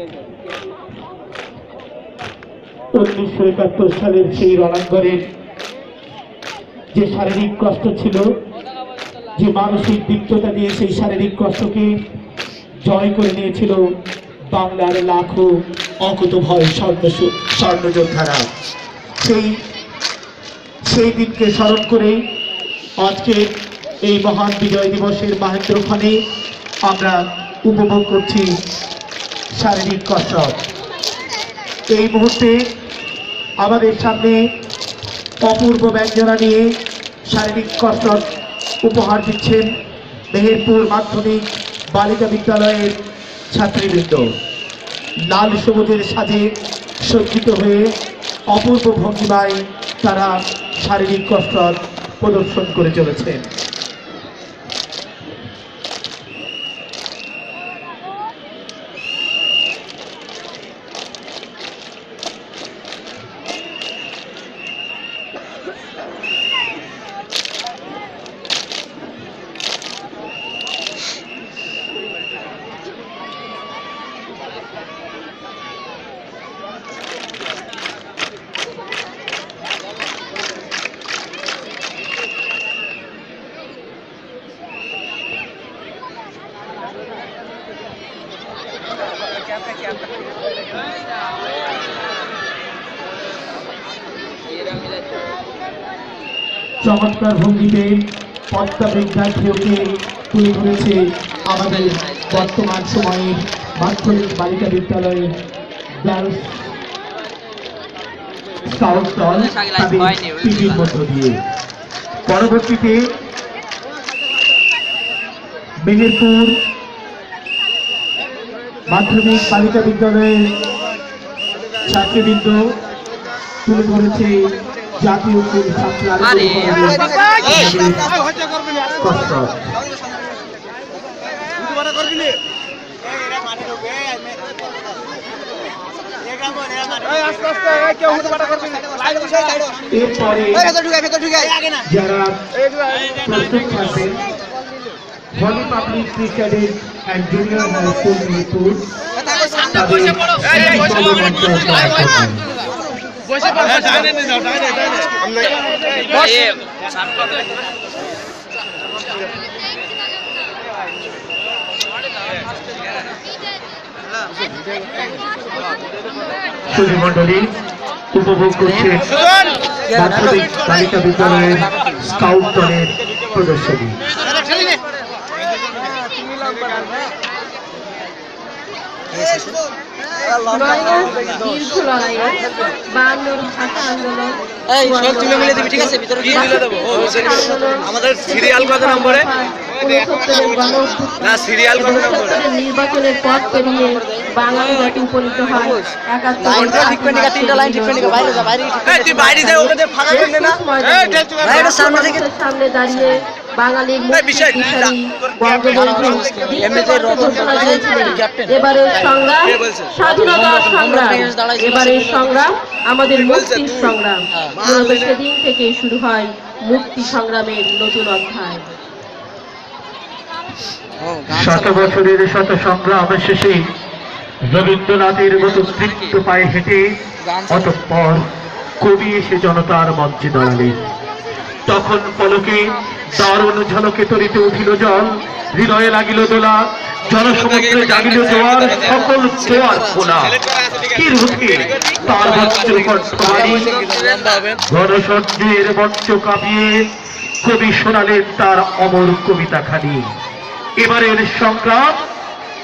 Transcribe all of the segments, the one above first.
1971 সালের সেই রণাঙ্গনের যে শারীরিক কষ্ট ছিল, যে মানসিক তিক্ততা দিয়ে সেই শারীরিক কষ্টকে জয় করে নিয়েছিল বাংলার লাখো অকুতভয় স্বর্ণযোদ্ধারা। সেই দিনকে স্মরণ করেই আজকে এই মহান বিজয় দিবসের মাহেন্দ্রক্ষণে আমরা উপভোগ করছি শারীরিক কসরত। এই মুহূর্তে আমাদের সামনে অপূর্ব ব্যঞ্জনা নিয়ে শারীরিক কসরত উপহার দিচ্ছেন মেহেরপুর মাধ্যমিক বালিকা বিদ্যালয়ের ছাত্রীবৃন্দ। লাল সবুজের সাজে সজ্জিত হয়ে অপূর্ব ভঙ্গিমায় তারা শারীরিক কসরত প্রদর্শন করে চলেছেন। চমৎকার ভঙ্গিতে পদ্মা বিদ্যার ঢেউকে তুলে ধরেছে আমাদের বর্তমান সময়ের মাধ্যমিক বালিকা বিদ্যালয়ের গার্লস স্কাউট দল টিভির মধ্য দিয়ে। পরবর্তীতে মেহেরপুর মাধ্যমিক বালিকা বিদ্যালয়ের ছাত্রবৃন্দ তুলে ধরেছে জাতীয় এরপরে যারা প্রস্তুত থাকবেন ভলি public cadet and junior high school Meherpur সুধীমণ্ডলী উপভোগ করছে মাধ্যমিক বালিকা বিদ্যালয়ের স্কাউট দলের প্রদর্শনী। দীর্ঘ লড়াইয়ে 52 ভাষা আন্দোলন নির্বাচনের পথ পেরিয়ে বাঙালি জাতি উপনীত হয় 71 সামনে দাঁড়িয়ে বাঙালির এবারের সংগ্রাম স্বাধীনতার সংগ্রাম, এবারের সংগ্রাম আমাদের মুক্তির সংগ্রাম। সেদিন থেকে শুরু হয় মুক্তি সংগ্রামের নতুন অধ্যায়। শত বছরের শত সংগ্রামের শেষে রবীন্দ্রনাথের মতো তৃপ্ত পায়ে হেঁটে অতঃপর কবি এসে জনতার মঞ্চে দাঁড়ালেন। তখন পলকে দারুণ ঝলকে তরিতে উঠিল জল, হৃদয়ে লাগিল দোলা, জনসমুদ্রে জাগিল জোয়ার, সকল জোয়ার খোলা কি রুখে তার বজ্র কণ্ঠবাণী, গণসহ্যের মঞ্চ কাঁপিয়ে কবি শোনালেন তার অমর কবিতা খানি। এবারের সংগ্রাম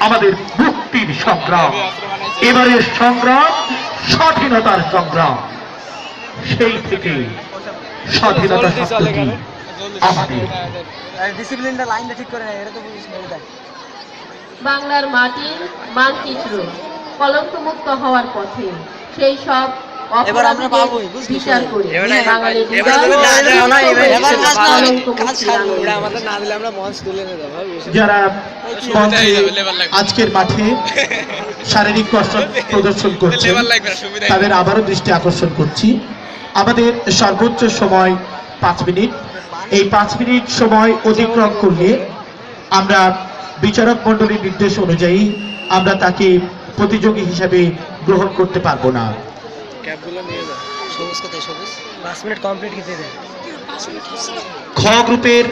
আমাদের মুক্তির সংগ্রাম, এবারের সংগ্রাম স্বাধীনতার সংগ্রাম। সেই থেকে স্বাধীনতা শব্দটি আমাদের বাংলার মাটির মানচিত্র কলঙ্কমুক্ত হওয়ার পথে, সেই সব বিচার করে যারা আজকের মাঠে শারীরিক কসরত প্রদর্শন করছে তাদের আবারও দৃষ্টি আকর্ষণ করছি। আমাদের সর্বোচ্চ সময় 5 মিনিট। এই 5 মিনিট সময় অতিক্রম করলে আমরা বিচারক মণ্ডলীর নির্দেশ অনুযায়ী আমরা তাকে প্রতিযোগী হিসেবে গ্রহণ করতে পারবো না। খ গ্রুপের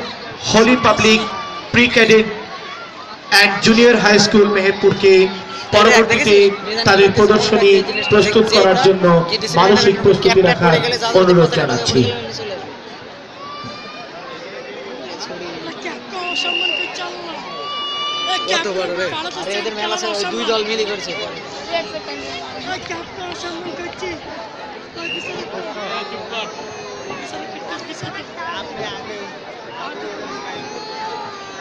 holy public pre cadet and junior high school মেহেরপুরকে পরবর্তীতে তাদের প্রদর্শনী প্রস্তুত করার জন্য মানসিক প্রস্তুতি রাখার অনুরোধ জানাচ্ছি।